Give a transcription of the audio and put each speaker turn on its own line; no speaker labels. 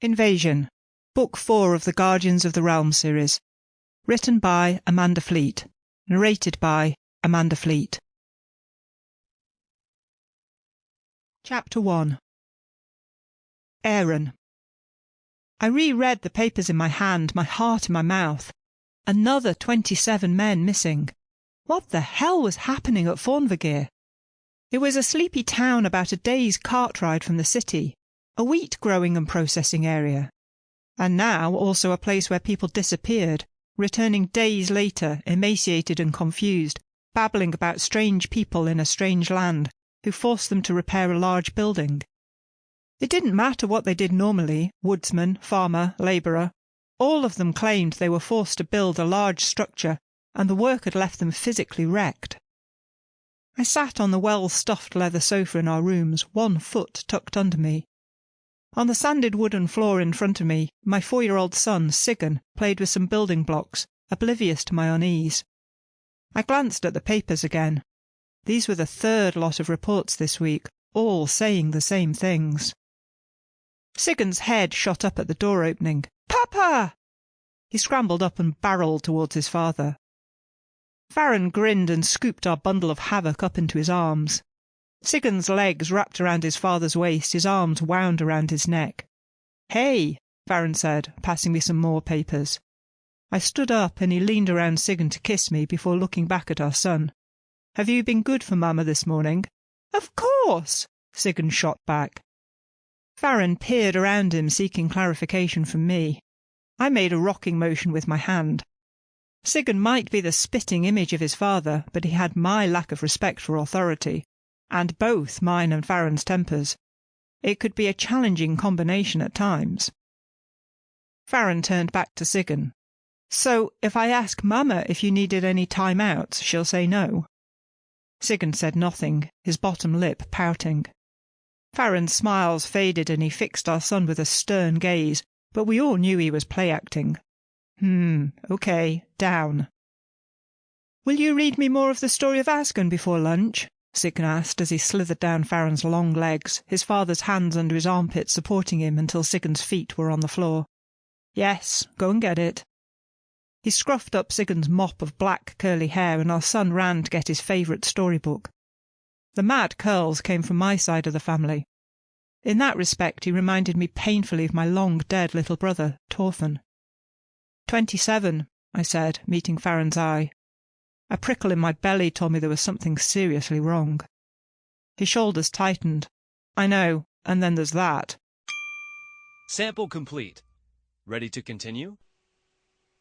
Invasion, Book 4 of the Guardians of the Realm series. Written by Amanda Fleet. Narrated by Amanda Fleet. Chapter 1. Aaron. I reread the papers in my hand, my heart in my mouth. Another 27 men missing. What the hell was happening at Fawnvergeer? It was a sleepy town about a day's cart ride from the city, a wheat growing and processing area. And now also a place where people disappeared, returning days later, emaciated and confused, babbling about strange people in a strange land, who forced them to repair a large building. It didn't matter what they did normally, woodsman, farmer, labourer. All of them claimed they were forced to build a large structure, and the work had left them physically wrecked. I sat on the well-stuffed leather sofa in our rooms, one foot tucked under me. On the sanded wooden floor in front of me, my 4-year-old son, Sigurd, played with some building blocks, oblivious to my unease. I glanced at the papers again. These were the third lot of reports this week, all saying the same things. Sigurd's head shot up at the door opening. "Papa!" He scrambled up and barreled towards his father. Farron grinned and scooped our bundle of havoc up into his arms. Sigurd's legs wrapped around his father's waist, his arms wound around his neck. "Hey," Farron said, passing me some more papers. I stood up and he leaned around Sigurd to kiss me before looking back at our son. "Have you been good for Mama this morning?" "Of course," Sigurd shot back. Farron peered around him, seeking clarification from me. I made a rocking motion with my hand. Sigurd might be the spitting image of his father, but he had my lack of respect for authority, and both mine and Farron's tempers. It could be a challenging combination at times. Farron turned back to Sigurd. "So, if I ask Mama if you needed any time out, she'll say no?" Sigurd said nothing, his bottom lip pouting. Farron's smiles faded and he fixed our son with a stern gaze, but we all knew he was play-acting. Okay, down." "Will you read me more of the story of Asgard before lunch?" Sigurd asked as he slithered down Farron's long legs, his father's hands under his armpits supporting him until Sigurd's feet were on the floor. "Yes, go and get it." He scruffed up Sigurd's mop of black curly hair and our son ran to get his favourite storybook. The mad curls came from my side of the family. In that respect he reminded me painfully of my long-dead little brother, Thorfinn. 27, I said, meeting Farron's eye. A prickle in my belly told me there was something seriously wrong. His shoulders tightened. "I know, and then there's that."
Sample complete. Ready to continue?